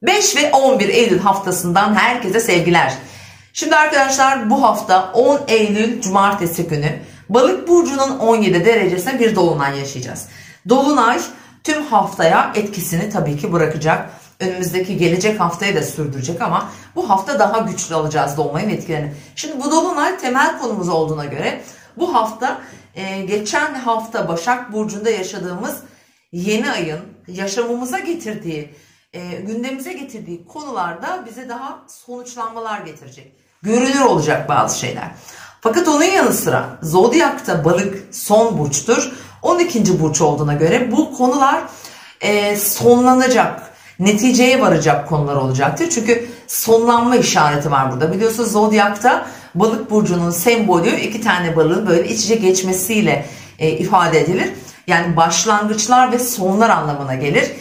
5 ve 11 Eylül haftasından herkese sevgiler. Şimdi arkadaşlar bu hafta 10 Eylül Cumartesi günü Balık burcunun 17 derecesine bir dolunay yaşayacağız. Dolunay tüm haftaya etkisini tabii ki bırakacak. Önümüzdeki gelecek haftayı da sürdürecek ama bu hafta daha güçlü alacağız dolunayın etkilerini. Şimdi bu dolunay temel konumuz olduğuna göre bu hafta geçen hafta Başak Burcu'nda yaşadığımız yeni ayın yaşamımıza getirdiği, gündemimize getirdiği konularda bize daha sonuçlanmalar getirecek. Görünür olacak bazı şeyler. Fakat onun yanı sıra Zodyak'ta Balık son burçtur. 12. burç olduğuna göre bu konular sonlanacak, neticeye varacak konular olacaktır. Çünkü sonlanma işareti var burada. Biliyorsunuz Zodyak'ta Balık burcunun sembolü iki tane balığın böyle iç içe geçmesiyle ifade edilir. Yani başlangıçlar ve sonlar anlamına gelir.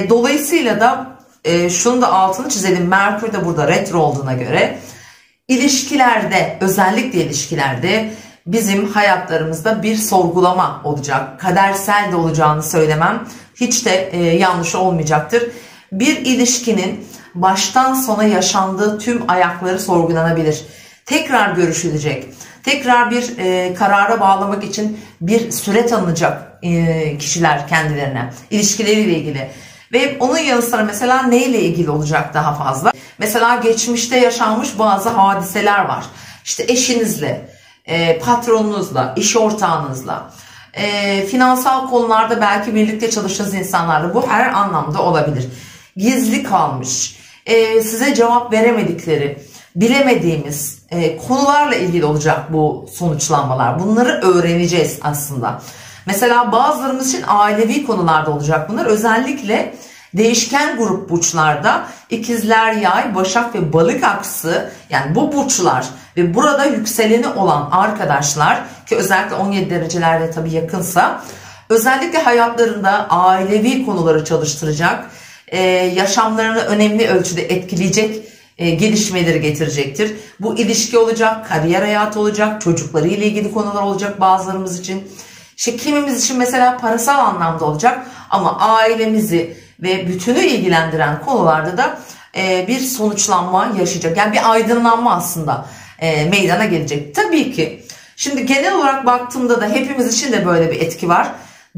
Dolayısıyla da şunu da altını çizelim. Merkür de burada retro olduğuna göre ilişkilerde, özellikle ilişkilerde bizim hayatlarımızda bir sorgulama olacak. Kadersel de olacağını söylemem hiç de yanlış olmayacaktır. Bir ilişkinin baştan sona yaşandığı tüm ayakları sorgulanabilir. Tekrar görüşülecek. Tekrar bir karara bağlamak için bir süre tanınacak kişiler kendilerine, ilişkileriyle ilgili. Ve onun yanı sıra mesela neyle ilgili olacak daha fazla? Mesela geçmişte yaşanmış bazı hadiseler var. İşte eşinizle, patronunuzla, iş ortağınızla, finansal konularda belki birlikte çalıştığınız insanlarla bu her anlamda olabilir. Gizli kalmış, size cevap veremedikleri, bilemediğimiz konularla ilgili olacak bu sonuçlanmalar. Bunları öğreneceğiz aslında. Mesela bazılarımız için ailevi konularda olacak bunlar. Özellikle değişken grup burçlarda ikizler, yay, başak ve balık aksı, yani bu burçlar ve burada yükseleni olan arkadaşlar ki özellikle 17 derecelerde tabii yakınsa özellikle hayatlarında ailevi konuları çalıştıracak, yaşamlarını önemli ölçüde etkileyecek gelişmeleri getirecektir. Bu ilişki olacak, kariyer hayatı olacak, çocuklarıyla ilgili konular olacak bazılarımız için. İşte kimimiz için mesela parasal anlamda olacak ama ailemizi ve bütünü ilgilendiren konularda da bir sonuçlanma yaşayacak. Yani bir aydınlanma aslında meydana gelecek. Tabii ki şimdi genel olarak baktığımda da hepimiz için de böyle bir etki var.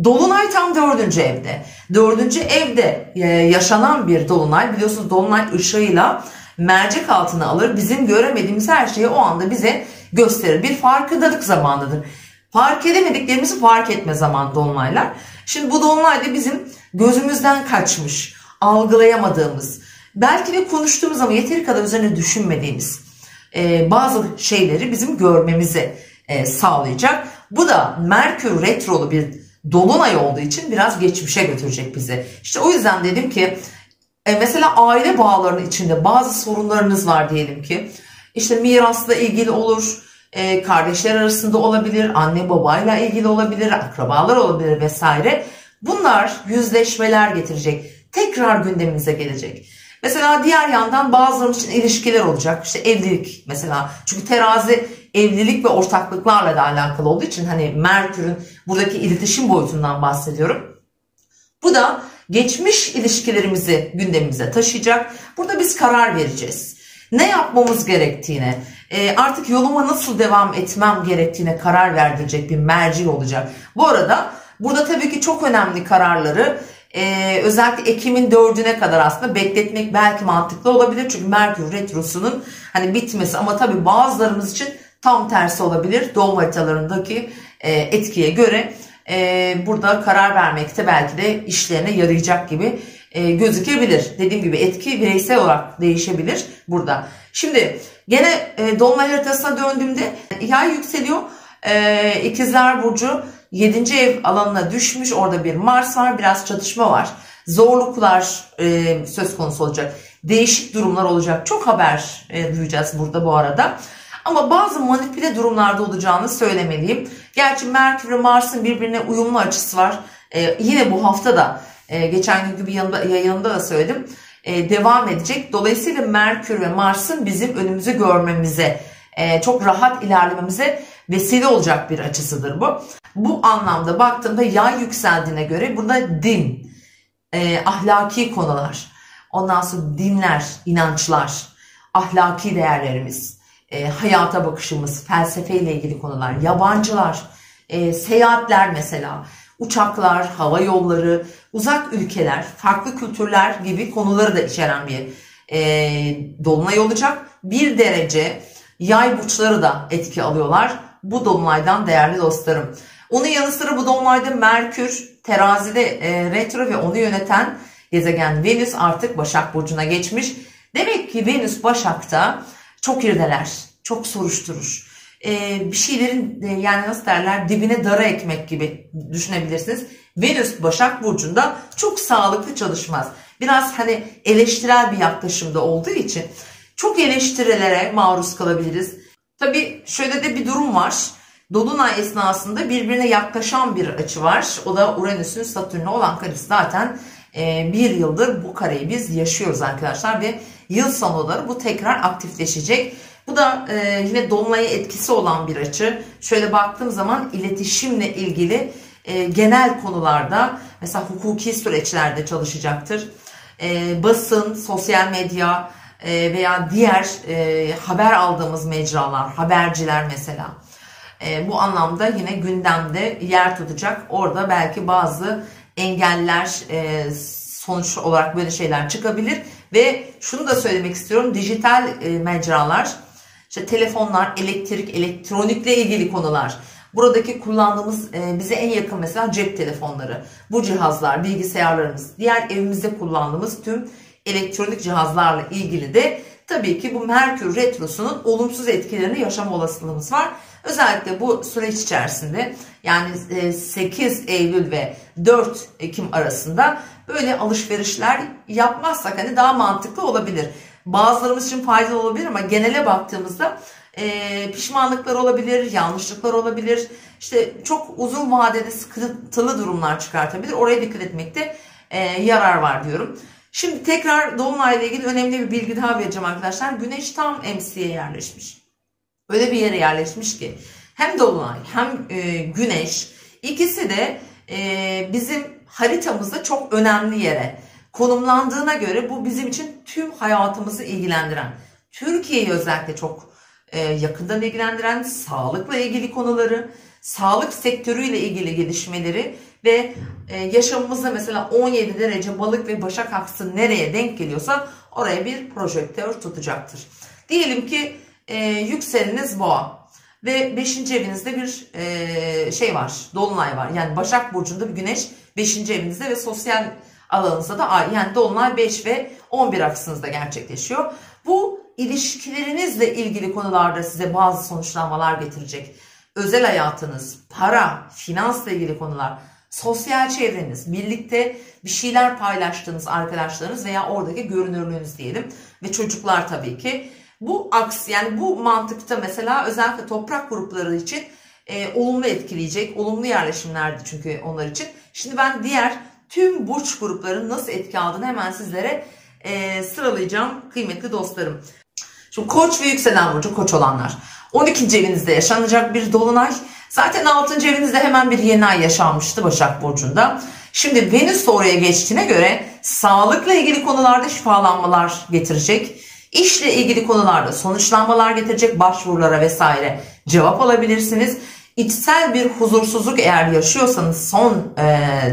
Dolunay tam 4. evde. 4. evde yaşanan bir dolunay. Biliyorsunuz dolunay ışığıyla mercek altına alır. Bizim göremediğimiz her şeyi o anda bize gösterir. Bir farkındalık zamanıdır. Fark edemediklerimizi fark etme zamanı dolunaylar. Şimdi bu dolunayda bizim gözümüzden kaçmış, algılayamadığımız, belki de konuştuğumuz ama yeteri kadar üzerine düşünmediğimiz bazı şeyleri bizim görmemizi sağlayacak. Bu da Merkür retrolu bir dolunay olduğu için biraz geçmişe götürecek bizi. İşte o yüzden dedim ki mesela aile bağlarının içinde bazı sorunlarınız var diyelim ki. İşte mirasla ilgili olur, kardeşler arasında olabilir, anne babayla ilgili olabilir, akrabalar olabilir vesaire. Bunlar yüzleşmeler getirecek. Tekrar gündemimize gelecek. Mesela diğer yandan bazılarımız için ilişkiler olacak. İşte evlilik mesela. Çünkü terazi evlilik ve ortaklıklarla da alakalı olduğu için hani Merkür'ün buradaki iletişim boyutundan bahsediyorum. Bu da geçmiş ilişkilerimizi gündemimize taşıyacak. Burada biz karar vereceğiz. Ne yapmamız gerektiğine, artık yoluma nasıl devam etmem gerektiğine karar verdirecek bir merci olacak. Bu arada burada tabii ki çok önemli kararları özellikle Ekim'in 4'üne kadar aslında bekletmek belki mantıklı olabilir. Çünkü Merkür Retrosu'nun hani bitmesi ama tabii bazılarımız için tam tersi olabilir. Doğum haritalarındaki etkiye göre burada karar vermekte belki de işlerine yarayacak gibi gözükebilir. Dediğim gibi etki bireysel olarak değişebilir burada. Şimdi gene dolunay haritasına döndüğümde yay yükseliyor. İkizler Burcu 7. ev alanına düşmüş. Orada bir Mars var. Biraz çatışma var. Zorluklar söz konusu olacak. Değişik durumlar olacak. Çok haber duyacağız burada bu arada. Ama bazı manipüle durumlarda olacağını söylemeliyim. Gerçi Merkür ve Mars'ın birbirine uyumlu açısı var. Yine bu hafta da geçen günkü bir yayında da söyledim. Devam edecek. Dolayısıyla Merkür ve Mars'ın bizim önümüzü görmemize, çok rahat ilerlememize vesile olacak bir açısıdır bu. Bu anlamda baktığımda yay yükseldiğine göre burada din, ahlaki konular, ondan sonra dinler, inançlar, ahlaki değerlerimiz, hayata bakışımız, felsefeyle ilgili konular, yabancılar, seyahatler mesela, uçaklar, hava yolları, uzak ülkeler, farklı kültürler gibi konuları da içeren bir dolunay olacak. 1 derece yay burçları da etki alıyorlar bu dolunaydan değerli dostlarım. Onun yanı sıra bu dolunayda Merkür terazide retro ve onu yöneten gezegen Venüs artık Başak Burcu'na geçmiş. Demek ki Venüs Başak'ta çok irdeler, çok soruşturur. Bir şeylerin yani nasıl derler dibine dara ekmek gibi düşünebilirsiniz. Venüs Başak Burcu'nda çok sağlıklı çalışmaz. Biraz hani eleştirel bir yaklaşımda olduğu için çok eleştirilere maruz kalabiliriz. Tabii şöyle de bir durum var. Dolunay esnasında birbirine yaklaşan bir açı var. O da Uranüs'ün Satürn'e olan karesi. Zaten bir yıldır bu kareyi biz yaşıyoruz arkadaşlar ve yıl sonları bu tekrar aktifleşecek. Bu da yine dolunaya etkisi olan bir açı. Şöyle baktığım zaman iletişimle ilgili genel konularda mesela hukuki süreçlerde çalışacaktır. Basın, sosyal medya veya diğer haber aldığımız mecralar, haberciler mesela. Bu anlamda yine gündemde yer tutacak. Orada belki bazı engeller sonuç olarak böyle şeyler çıkabilir. Ve şunu da söylemek istiyorum. Dijital mecralar, işte telefonlar, elektrik, elektronikle ilgili konular. Buradaki kullandığımız bize en yakın mesela cep telefonları. Bu cihazlar, bilgisayarlarımız, diğer evimizde kullandığımız tüm elektronik cihazlarla ilgili de tabii ki bu Merkür Retrosu'nun olumsuz etkilerini yaşama olasılığımız var. Özellikle bu süreç içerisinde yani 8 Eylül ve 4 Ekim arasında böyle alışverişler yapmazsak hani daha mantıklı olabilir. Bazılarımız için faydalı olabilir ama genele baktığımızda pişmanlıklar olabilir, yanlışlıklar olabilir. İşte çok uzun vadede sıkıntılı durumlar çıkartabilir. Oraya dikkat etmekte yarar var diyorum. Şimdi tekrar Dolunay ile ilgili önemli bir bilgi daha vereceğim arkadaşlar. Güneş tam MC'ye yerleşmiş. Öyle bir yere yerleşmiş ki hem Dolunay hem Güneş ikisi de bizim haritamızda çok önemli yere konumlandığına göre bu bizim için tüm hayatımızı ilgilendiren, Türkiye'yi özellikle çok yakından ilgilendiren sağlıkla ilgili konuları, sağlık sektörüyle ilgili gelişmeleri ve yaşamımızda mesela 17 derece balık ve başak aksı nereye denk geliyorsa oraya bir projektör tutacaktır. Diyelim ki yükseleniniz boğa ve 5. evinizde bir şey var, dolunay var. Yani Başak Burcu'nda bir güneş 5. evinizde ve sosyal alanınızda da ay yani dolunay 5 ve 11 aksınızda gerçekleşiyor. Bu ilişkilerinizle ilgili konularda size bazı sonuçlanmalar getirecek. Özel hayatınız, para, finansla ilgili konular, sosyal çevreniz, birlikte bir şeyler paylaştığınız arkadaşlarınız veya oradaki görünürlüğünüz diyelim ve çocuklar tabii ki. Bu aks yani bu mantıkta mesela özellikle toprak grupları için olumlu etkileyecek, olumlu yerleşimlerdi çünkü onlar için. Şimdi ben diğer tüm burç gruplarının nasıl etki aldığını hemen sizlere sıralayacağım kıymetli dostlarım. Şimdi Koç ve yükselen burcu Koç olanlar. 12. evinizde yaşanacak bir dolunay. Zaten 6. evinizde hemen bir yeni ay yaşanmıştı Başak Burcu'nda. Şimdi Venüs de oraya geçtiğine göre sağlıkla ilgili konularda şifalanmalar getirecek. İşle ilgili konularda sonuçlanmalar getirecek, başvurulara vesaire cevap alabilirsiniz. İçsel bir huzursuzluk eğer yaşıyorsanız son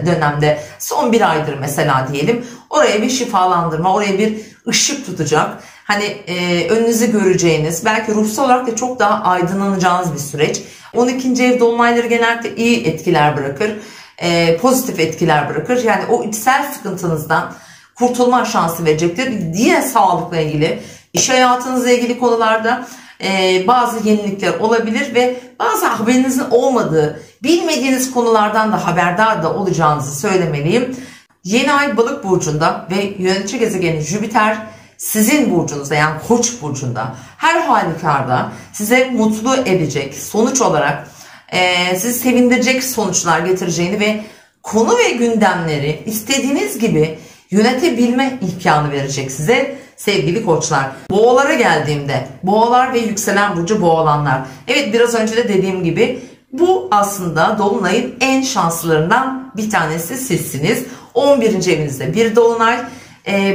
dönemde, son bir aydır mesela diyelim, oraya bir şifalandırma, oraya bir ışık tutacak. Hani önünüzü göreceğiniz, belki ruhsal olarak da çok daha aydınlanacağınız bir süreç. 12. ev dolunayları genellikle iyi etkiler bırakır, pozitif etkiler bırakır. Yani o içsel sıkıntınızdan kurtulma şansı verecektir. Diğer sağlıkla ilgili, iş hayatınızla ilgili konularda bazı yenilikler olabilir ve bazı haberinizin olmadığı, bilmediğiniz konulardan da haberdar da olacağınızı söylemeliyim. Yeni ay Balık burcunda ve yönetici gezegeni Jüpiter sizin burcunuzda yani Koç burcunda her halükarda size mutlu edecek, sonuç olarak sizi sevindirecek sonuçlar getireceğini ve konu ve gündemleri istediğiniz gibi yönetebilme imkanı verecek size sevgili koçlar. Boğalara geldiğimde, boğalar ve yükselen burcu boğalanlar. Evet, biraz önce de dediğim gibi bu aslında dolunayın en şanslılarından bir tanesi sizsiniz. 11. evinizde bir dolunay.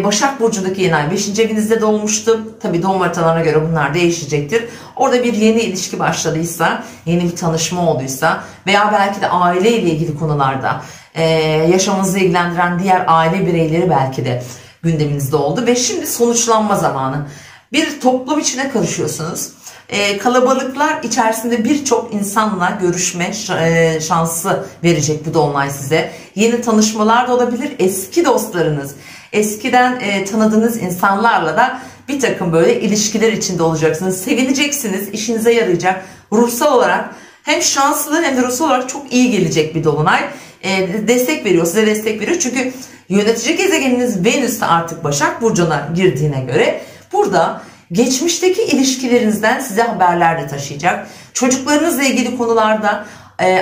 Başak Burcu'ndaki yeni ay 5. evinizde doğmuştu. Tabi doğum haritalarına göre bunlar değişecektir. Orada bir yeni ilişki başladıysa, yeni bir tanışma olduysa veya belki de aile ile ilgili konularda yaşamınızı ilgilendiren diğer aile bireyleri belki de gündeminizde oldu. Ve şimdi sonuçlanma zamanı. Bir toplum içine karışıyorsunuz. Kalabalıklar içerisinde birçok insanla görüşme şansı verecek bu dolunay size. Yeni tanışmalar da olabilir. Eski dostlarınız, eskiden tanıdığınız insanlarla da bir takım böyle ilişkiler içinde olacaksınız. Sevineceksiniz, işinize yarayacak. Ruhsal olarak hem şanslı hem de ruhsal olarak çok iyi gelecek bir dolunay. Destek veriyor, size destek veriyor. Çünkü yönetici gezegeniniz Venüs de artık Başak Burcu'na girdiğine göre burada geçmişteki ilişkilerinizden size haberler de taşıyacak. Çocuklarınızla ilgili konularda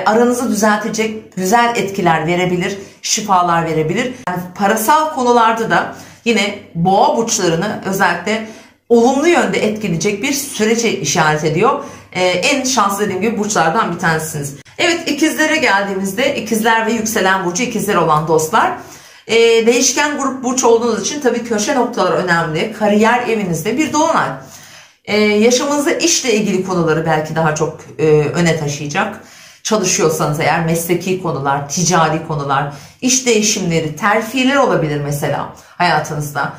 aranızı düzeltecek güzel etkiler verebilir, şifalar verebilir. Yani parasal konularda da yine boğa burçlarını özellikle olumlu yönde etkileyecek bir sürece işaret ediyor. En şanslı dediğim gibi burçlardan bir tanesiniz. Evet, ikizlere geldiğimizde ikizler ve yükselen burcu ikizler olan dostlar. Değişken grup burç olduğunuz için tabii köşe noktaları önemli. Kariyer evinizde bir dolunay. Yaşamınızda işle ilgili konuları belki daha çok öne taşıyacak. Çalışıyorsanız eğer mesleki konular, ticari konular, iş değişimleri, terfiler olabilir mesela hayatınızda.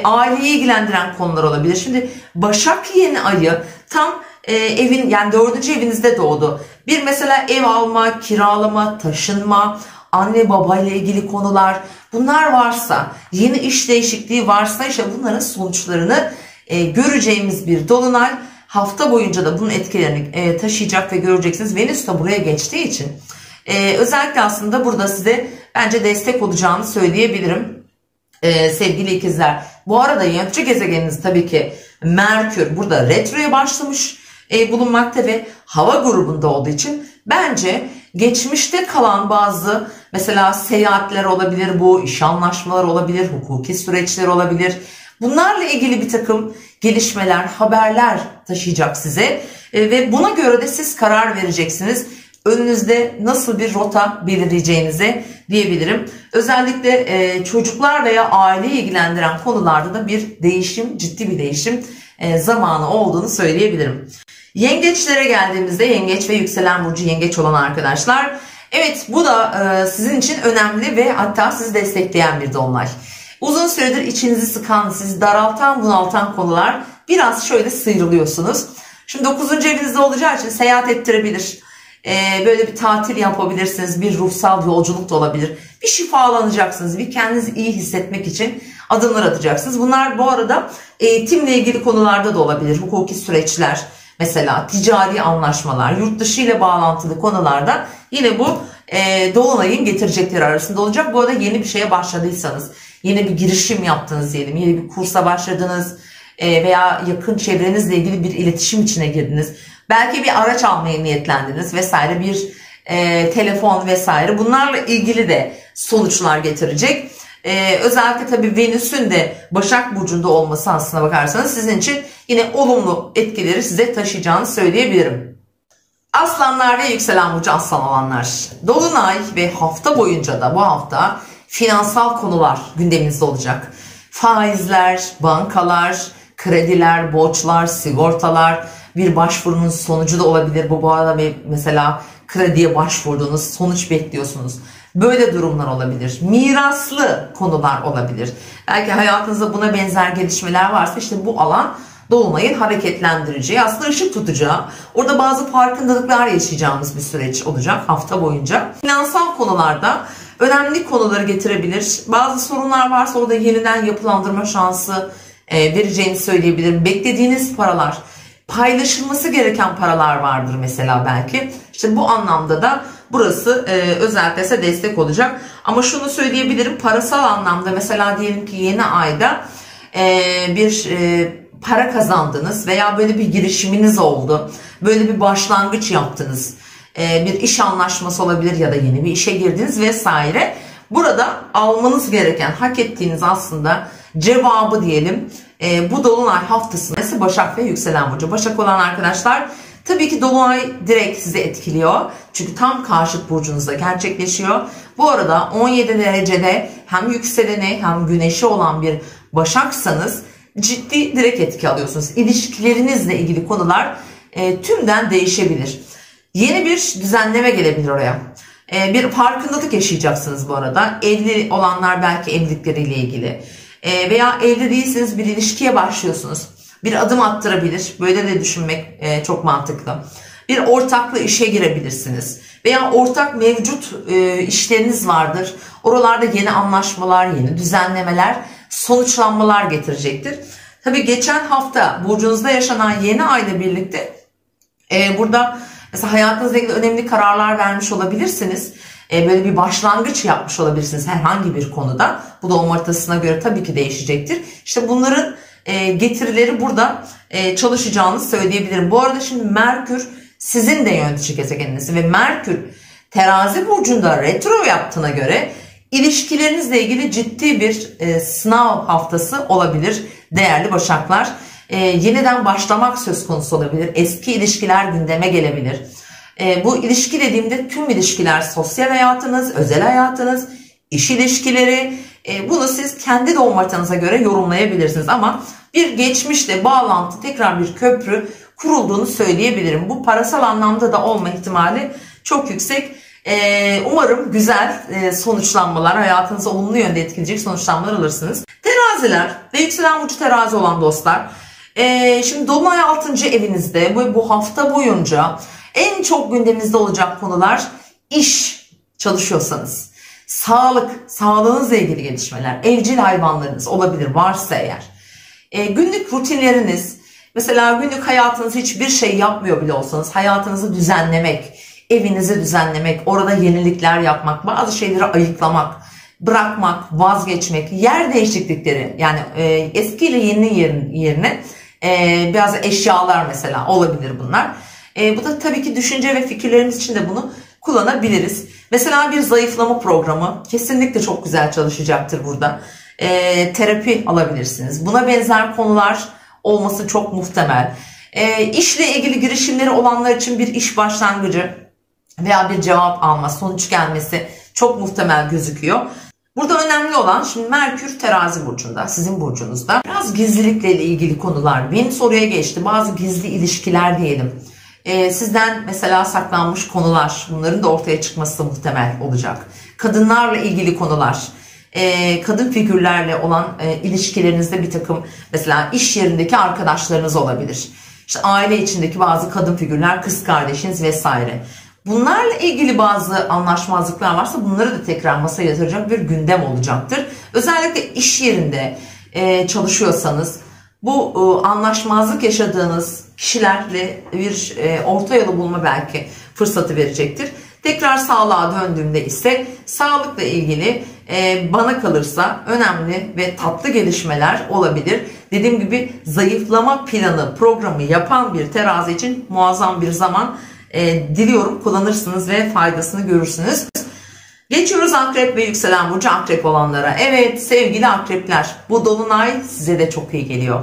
Aileyi ilgilendiren konular olabilir. Şimdi Başak yeni ayı tam evin yani 4. evinizde doğdu. Bir mesela ev alma, kiralama, taşınma, anne baba ile ilgili konular, bunlar varsa, yeni iş değişikliği varsa işte bunların sonuçlarını göreceğimiz bir dolunay. Hafta boyunca da bunun etkilerini taşıyacak ve göreceksiniz. Venüs de buraya geçtiği için özellikle aslında burada size bence destek olacağını söyleyebilirim. Sevgili ikizler, bu arada yönetici gezegeniniz tabii ki Merkür burada retroya başlamış bulunmakta ve hava grubunda olduğu için bence geçmişte kalan bazı mesela seyahatler olabilir, bu iş anlaşmaları olabilir, hukuki süreçler olabilir. Bunlarla ilgili bir takım gelişmeler, haberler taşıyacak size ve buna göre de siz karar vereceksiniz. Önünüzde nasıl bir rota belirleyeceğinize diyebilirim. Özellikle çocuklar veya aileyi ilgilendiren konularda da bir değişim, ciddi bir değişim zamanı olduğunu söyleyebilirim. Yengeçlere geldiğimizde yengeç ve yükselen burcu yengeç olan arkadaşlar. Evet, bu da sizin için önemli ve hatta sizi destekleyen bir dolunay. Uzun süredir içinizi sıkan, sizi daraltan, bunaltan konular biraz şöyle sıyrılıyorsunuz. Şimdi 9. evinizde olacağı için seyahat ettirebilir. Böyle bir tatil yapabilirsiniz. Bir ruhsal yolculuk da olabilir. Bir şifalanacaksınız. Bir kendinizi iyi hissetmek için adımlar atacaksınız. Bunlar bu arada eğitimle ilgili konularda da olabilir. Hukuki süreçler, mesela ticari anlaşmalar, yurt dışı ile bağlantılı konularda yine bu dolunayın getirecekleri arasında olacak. Bu arada yeni bir şeye başladıysanız, yeni bir girişim yaptınız diyelim, yeni bir kursa başladınız veya yakın çevrenizle ilgili bir iletişim içine girdiniz. Belki bir araç almaya niyetlendiniz vesaire, bir telefon vesaire, bunlarla ilgili de sonuçlar getirecek. Özellikle tabii Venüs'ün de Başak Burcu'nda olması aslına bakarsanız sizin için yine olumlu etkileri size taşıyacağını söyleyebilirim. Aslanlar ve yükselen burcu aslan olanlar. Dolunay ve hafta boyunca da bu hafta finansal konular gündeminizde olacak. Faizler, bankalar, krediler, borçlar, sigortalar, bir başvurunun sonucu da olabilir. Bu arada mesela krediye başvurduğunuz, sonuç bekliyorsunuz. Böyle durumlar olabilir. Miraslı konular olabilir. Belki hayatınızda buna benzer gelişmeler varsa işte bu alan dolunayın hareketlendireceği, aslında ışık tutacağı, orada bazı farkındalıklar yaşayacağımız bir süreç olacak hafta boyunca. Finansal konularda önemli konuları getirebilir. Bazı sorunlar varsa orada yeniden yapılandırma şansı vereceğini söyleyebilirim. Beklediğiniz paralar, paylaşılması gereken paralar vardır mesela belki. İşte bu anlamda da burası özellikle size destek olacak. Ama şunu söyleyebilirim, parasal anlamda mesela diyelim ki yeni ayda bir para kazandınız veya böyle bir girişiminiz oldu. Böyle bir başlangıç yaptınız. Bir iş anlaşması olabilir ya da yeni bir işe girdiniz vesaire. Burada almanız gereken, hak ettiğiniz aslında cevabı diyelim bu dolunay haftasında Başak ve yükselen burcu. Başak olan arkadaşlar Tabii ki dolunay direkt sizi etkiliyor. Çünkü tam karşıt burcunuzda gerçekleşiyor. Bu arada 17 derecede hem yükseleni hem güneşi olan bir Başaksanız ciddi direkt etki alıyorsunuz. İlişkilerinizle ilgili konular tümden değişebilir. Yeni bir düzenleme gelebilir oraya. Bir farkındalık yaşayacaksınız bu arada. Evli olanlar belki evlilikleriyle ilgili. Veya evli değilseniz bir ilişkiye başlıyorsunuz. Bir adım attırabilir. Böyle de düşünmek çok mantıklı. Bir ortaklı işe girebilirsiniz. Veya ortak mevcut işleriniz vardır. Oralarda yeni anlaşmalar, yeni düzenlemeler, sonuçlanmalar getirecektir. Tabii geçen hafta burcunuzda yaşanan yeni ayla birlikte burada mesela hayatınızla ilgili önemli kararlar vermiş olabilirsiniz. Böyle bir başlangıç yapmış olabilirsiniz herhangi bir konuda. Bu doğum haritasına göre tabii ki değişecektir. İşte bunların getirileri burada çalışacağını söyleyebilirim. Bu arada şimdi Merkür sizin de yönetici gezegeniniz ve Merkür Terazi burcunda retro yaptığına göre ilişkilerinizle ilgili ciddi bir sınav haftası olabilir değerli Başaklar. Yeniden başlamak söz konusu olabilir. Eski ilişkiler gündeme gelebilir. Bu ilişki dediğimde tüm ilişkiler, sosyal hayatınız, özel hayatınız, iş ilişkileri, bunu siz kendi doğum haritanıza göre yorumlayabilirsiniz. Ama bir geçmişle bağlantı, tekrar bir köprü kurulduğunu söyleyebilirim. Bu parasal anlamda da olma ihtimali çok yüksek. Umarım güzel sonuçlanmalar, hayatınızı olumlu yönde etkileyecek sonuçlanmalar alırsınız. Teraziler ve yükselen burcu terazi olan dostlar. Şimdi dolunay 6. evinizde bu hafta boyunca en çok gündeminizde olacak konular iş, çalışıyorsanız, sağlık, sağlığınızla ilgili gelişmeler, evcil hayvanlarınız olabilir varsa eğer. Günlük rutinleriniz, mesela günlük hayatınızda hiçbir şey yapmıyor bile olsanız hayatınızı düzenlemek, evinizi düzenlemek, orada yenilikler yapmak, bazı şeyleri ayıklamak, bırakmak, vazgeçmek, yer değişiklikleri, yani eski ile yeni yerine biraz eşyalar mesela olabilir bunlar. Bu da tabii ki düşünce ve fikirlerimiz için de bunu kullanabiliriz. Mesela bir zayıflama programı kesinlikle çok güzel çalışacaktır burada. Terapi alabilirsiniz. Buna benzer konular olması çok muhtemel. İşle ilgili girişimleri olanlar için bir iş başlangıcı veya bir cevap alma, sonuç gelmesi çok muhtemel gözüküyor. Burada önemli olan şimdi Merkür Terazi burcunda, sizin burcunuzda. Biraz gizlilikle ilgili konular. Benim soruya geçti. Bazı gizli ilişkiler diyelim. Sizden mesela saklanmış konular, bunların da ortaya çıkması muhtemel olacak. Kadınlarla ilgili konular, kadın figürlerle olan ilişkilerinizde bir takım mesela iş yerindeki arkadaşlarınız olabilir. İşte aile içindeki bazı kadın figürler, kız kardeşiniz vesaire. Bunlarla ilgili bazı anlaşmazlıklar varsa bunları da tekrar masaya yatıracak bir gündem olacaktır. Özellikle iş yerinde çalışıyorsanız bu anlaşmazlık yaşadığınız kişilerle bir orta yolu bulma belki fırsatı verecektir. Tekrar sağlığa döndüğümde ise sağlıkla ilgili bana kalırsa önemli ve tatlı gelişmeler olabilir. Dediğim gibi zayıflama planı, programı yapan bir terazi için muazzam bir zaman diliyorum. Kullanırsınız ve faydasını görürsünüz. Geçiyoruz akrep ve yükselen burcu akrep olanlara. Evet sevgili akrepler, bu dolunay size de çok iyi geliyor.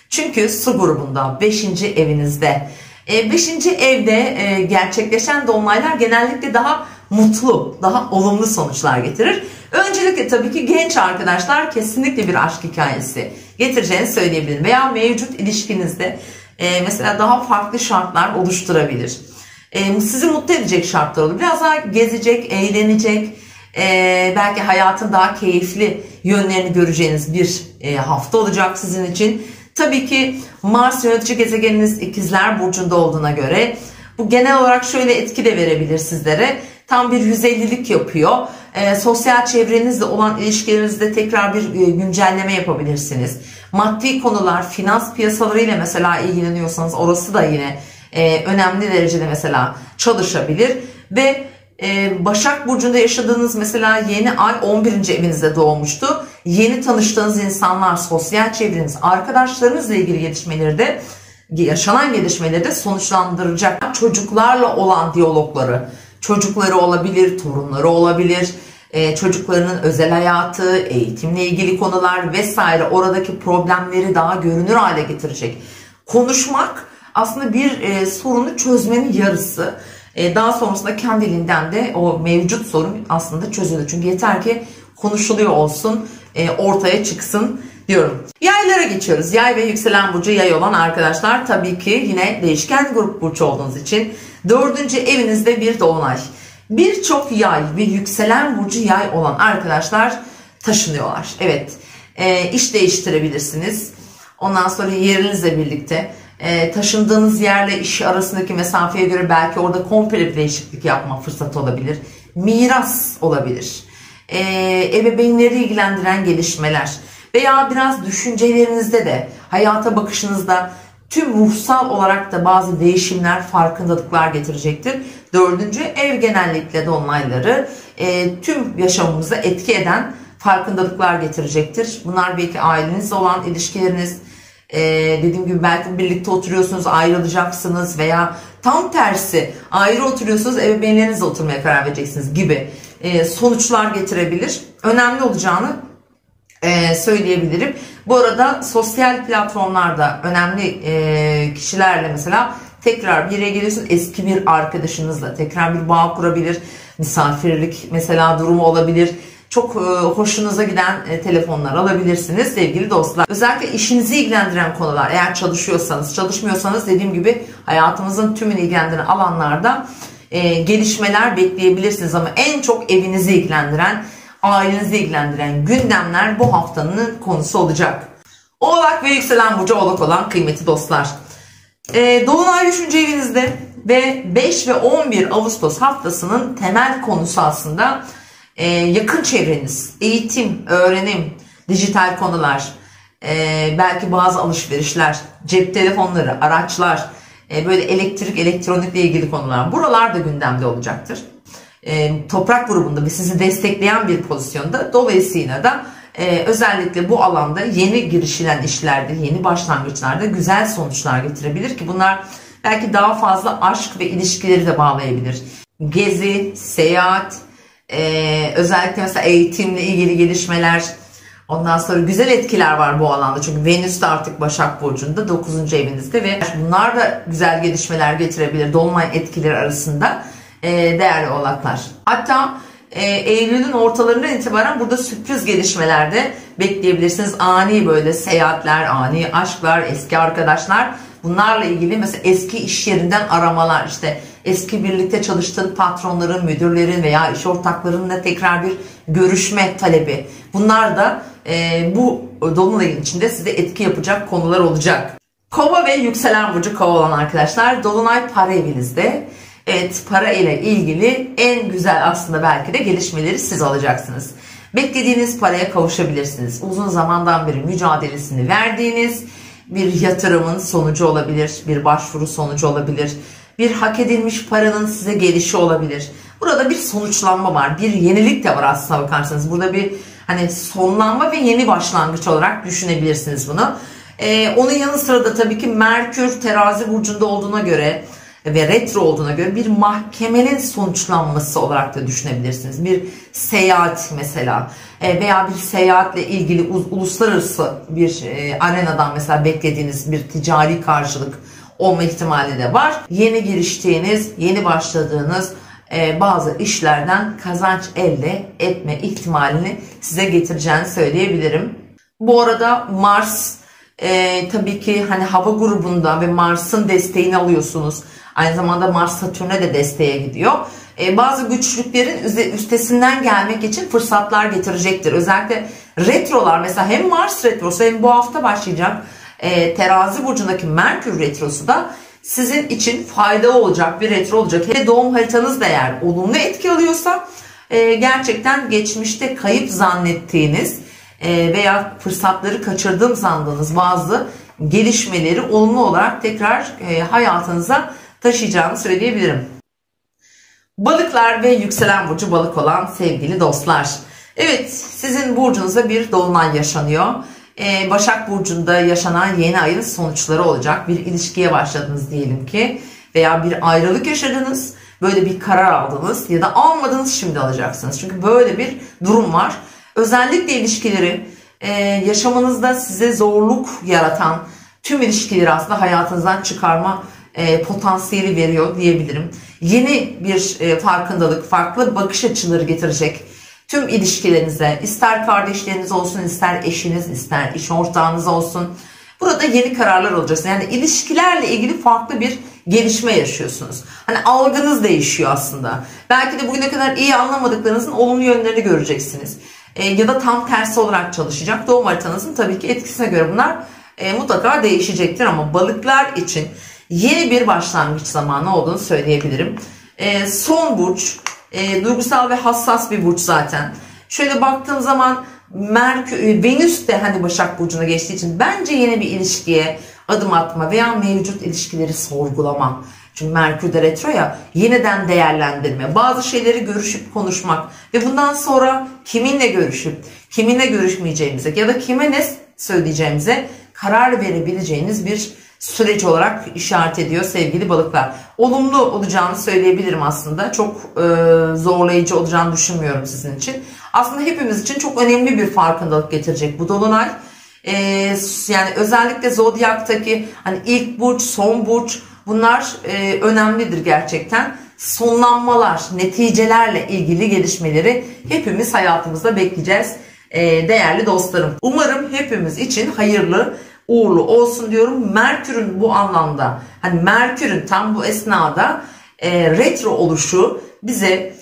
Çünkü su grubunda 5. evinizde. 5. evde gerçekleşen dolunaylar genellikle daha mutlu, daha olumlu sonuçlar getirir. Öncelikle tabii ki genç arkadaşlar kesinlikle bir aşk hikayesi getireceğini söyleyebilirim. Veya mevcut ilişkinizde mesela daha farklı şartlar oluşturabilir. Sizi mutlu edecek şartlar olur. Biraz daha gezecek, eğlenecek, belki hayatın daha keyifli yönlerini göreceğiniz bir hafta olacak sizin için. Tabii ki Mars yönetici gezegeniniz İkizler Burcu'nda olduğuna göre bu genel olarak şöyle etki de verebilir sizlere. Tam bir 150'lik yapıyor. Sosyal çevrenizle olan ilişkilerinizde tekrar bir güncelleme yapabilirsiniz. Maddi konular, finans piyasalarıyla mesela ilgileniyorsanız orası da yine önemli derecede mesela çalışabilir. Ve Başak Burcu'nda yaşadığınız mesela yeni ay 11. evinizde doğmuştu. Yeni tanıştığınız insanlar, sosyal çevreniz, arkadaşlarınızla ilgili gelişmeleri de, yaşanan gelişmeleri de sonuçlandıracak. Çocuklarla olan diyalogları, çocukları olabilir, torunları olabilir, çocuklarının özel hayatı, eğitimle ilgili konular vesaire, oradaki problemleri daha görünür hale getirecek. Konuşmak, aslında bir sorunu çözmenin yarısı. Daha sonrasında kendiliğinden de o mevcut sorun aslında çözülür. Çünkü yeter ki konuşuluyor olsun, ortaya çıksın diyorum. Yaylara geçiyoruz. Yay ve yükselen burcu yay olan arkadaşlar, tabii ki yine değişken grup burcu olduğunuz için 4. evinizde bir dolunay. Birçok yay ve yükselen burcu yay olan arkadaşlar taşınıyorlar. Evet, iş değiştirebilirsiniz. Ondan sonra yerinizle birlikte taşındığınız yerle iş arasındaki mesafeye göre belki orada komple bir değişiklik yapma fırsatı olabilir. Miras olabilir. Ebeveynleri ilgilendiren gelişmeler veya biraz düşüncelerinizde de, hayata bakışınızda tüm ruhsal olarak da bazı değişimler, farkındalıklar getirecektir. 4. ev genellikle dolunayları tüm yaşamımıza etki eden farkındalıklar getirecektir. Bunlar belki ailenizle olan ilişkileriniz, dediğim gibi belki birlikte oturuyorsunuz, ayrılacaksınız veya tam tersi ayrı oturuyorsunuz, ebeveynlerinizle oturmaya karar vereceksiniz gibi sonuçlar getirebilir. Önemli olacağını söyleyebilirim. Bu arada sosyal platformlarda önemli kişilerle mesela tekrar bir yere geliyorsunuz, eski bir arkadaşınızla tekrar bir bağ kurabilir. Misafirlik mesela durumu olabilir. Çok hoşunuza giden telefonlar alabilirsiniz sevgili dostlar. Özellikle işinizi ilgilendiren konular, eğer çalışıyorsanız, çalışmıyorsanız dediğim gibi hayatımızın tümünü ilgilendiren alanlarda gelişmeler bekleyebilirsiniz. Ama en çok evinizi ilgilendiren, ailenizi ilgilendiren gündemler bu haftanın konusu olacak. Oğlak ve yükselen burcu Oğlak olan kıymetli dostlar, Dolunay 3. evinizde ve 5 ve 11 Ağustos haftasının temel konusu aslında yakın çevreniz, eğitim, öğrenim, dijital konular, belki bazı alışverişler, cep telefonları, araçlar, böyle elektrik, elektronikle ilgili konular. Buralar da gündemde olacaktır. Toprak grubunda ve sizi destekleyen bir pozisyonda. Dolayısıyla da özellikle bu alanda yeni girişilen işlerde, yeni başlangıçlarda güzel sonuçlar getirebilir ki bunlar belki daha fazla aşk ve ilişkileri de bağlayabilir. Gezi, seyahat, özellikle mesela eğitimle ilgili gelişmeler, ondan sonra güzel etkiler var bu alanda. Çünkü Venüs de artık Başak Burcu'nda 9. evinizde ve bunlar da güzel gelişmeler getirebilir Dolunay etkileri arasında değerli oğlaklar. Hatta Eylül'ün ortalarından itibaren burada sürpriz gelişmeler de bekleyebilirsiniz. Ani böyle seyahatler, ani aşklar, eski arkadaşlar, bunlarla ilgili mesela eski iş yerinden aramalar, işte eski birlikte çalıştığın patronların, müdürlerin veya iş ortaklarınla tekrar bir görüşme talebi. Bunlar da bu dolunayın içinde size etki yapacak konular olacak. Kova ve yükselen burcu Kova olan arkadaşlar, dolunay para evinizde. Evet, para ile ilgili en güzel aslında belki de gelişmeleri siz alacaksınız. Beklediğiniz paraya kavuşabilirsiniz. Uzun zamandan beri mücadelesini verdiğiniz bir yatırımın sonucu olabilir, bir başvuru sonucu olabilir, bir hak edilmiş paranın size gelişi olabilir. Burada bir sonuçlanma var, bir yenilik de var aslına bakarsanız. Burada bir hani sonlanma ve yeni başlangıç olarak düşünebilirsiniz bunu. Onun yanı sıra da tabii ki Merkür terazi burcunda olduğuna göre ve retro olduğuna göre bir mahkemenin sonuçlanması olarak da düşünebilirsiniz. Bir seyahat mesela veya bir seyahatle ilgili uluslararası bir arenadan mesela beklediğiniz bir ticari karşılık olma ihtimali de var. Yeni giriştiğiniz, yeni başladığınız bazı işlerden kazanç elde etme ihtimalini size getireceğini söyleyebilirim. Bu arada Mars tabii ki hani hava grubunda ve Mars'ın desteğini alıyorsunuz. Aynı zamanda Mars Satürn'e de desteğe gidiyor. Bazı güçlüklerin üstesinden gelmek için fırsatlar getirecektir. Özellikle retrolar, mesela hem Mars retrosu hem bu hafta başlayacak terazi burcundaki Merkür retrosu da sizin için faydalı olacak bir retro olacak. Hele doğum haritanız da eğer olumlu etki alıyorsa gerçekten geçmişte kayıp zannettiğiniz veya fırsatları kaçırdığım sandığınız bazı gelişmeleri olumlu olarak tekrar hayatınıza taşıyacağını söyleyebilirim. Balıklar ve yükselen burcu balık olan sevgili dostlar. Evet, sizin burcunuzda bir dolunay yaşanıyor. Başak Burcu'nda yaşanan yeni ayın sonuçları olacak. Bir ilişkiye başladınız diyelim ki veya bir ayrılık yaşadınız. Böyle bir karar aldınız ya da almadınız, şimdi alacaksınız. Çünkü böyle bir durum var. Özellikle ilişkileri yaşamınızda size zorluk yaratan, tüm ilişkileri aslında hayatınızdan çıkarma potansiyeli veriyor diyebilirim. Yeni bir farkındalık, farklı bakış açıları getirecek tüm ilişkilerinize, ister kardeşleriniz olsun, ister eşiniz, ister iş ortağınız olsun. Burada yeni kararlar alacaksınız. Yani ilişkilerle ilgili farklı bir gelişme yaşıyorsunuz. Hani algınız değişiyor aslında. Belki de bugüne kadar iyi anlamadıklarınızın olumlu yönlerini göreceksiniz. Ya da tam tersi olarak çalışacak. Doğum haritanızın tabii ki etkisine göre bunlar mutlaka değişecektir. Ama balıklar için yeni bir başlangıç zamanı olduğunu söyleyebilirim. Son burç, duygusal ve hassas bir burç zaten. Şöyle baktığım zaman Venüs de hani Başak Burcu'na geçtiği için bence yeni bir ilişkiye adım atma veya mevcut ilişkileri sorgulama. Çünkü Merkür de retro ya, yeniden değerlendirme, bazı şeyleri görüşüp konuşmak ve bundan sonra kiminle görüşüp kiminle görüşmeyeceğimize ya da kime ne söyleyeceğimize karar verebileceğiniz bir süreç olarak işaret ediyor sevgili balıklar. Olumlu olacağını söyleyebilirim aslında. Çok zorlayıcı olacağını düşünmüyorum sizin için. Aslında hepimiz için çok önemli bir farkındalık getirecek bu dolunay. Yani özellikle zodyaktaki hani ilk burç, son burç, bunlar önemlidir gerçekten. Sonlanmalar, neticelerle ilgili gelişmeleri hepimiz hayatımızda bekleyeceğiz değerli dostlarım. Umarım hepimiz için hayırlı, uğurlu olsun diyorum. Merkür'ün bu anlamda, hani Merkür'ün tam bu esnada retro oluşu bize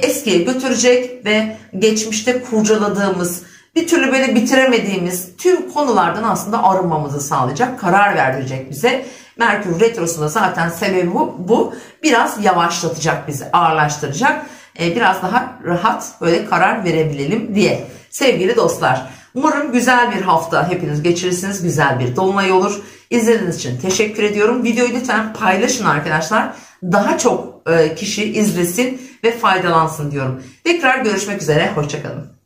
eskiye götürecek ve geçmişte kurcaladığımız, bir türlü böyle bitiremediğimiz tüm konulardan aslında arınmamızı sağlayacak, karar verdirecek bize. Merkür retrosunda zaten sebebi bu. Biraz yavaşlatacak bizi, ağırlaştıracak. Biraz daha rahat böyle karar verebilelim diye. Sevgili dostlar, umarım güzel bir hafta hepiniz geçirirsiniz. Güzel bir dolunay olur. İzlediğiniz için teşekkür ediyorum. Videoyu lütfen paylaşın arkadaşlar. Daha çok kişi izlesin ve faydalansın diyorum. Tekrar görüşmek üzere. Hoşça kalın.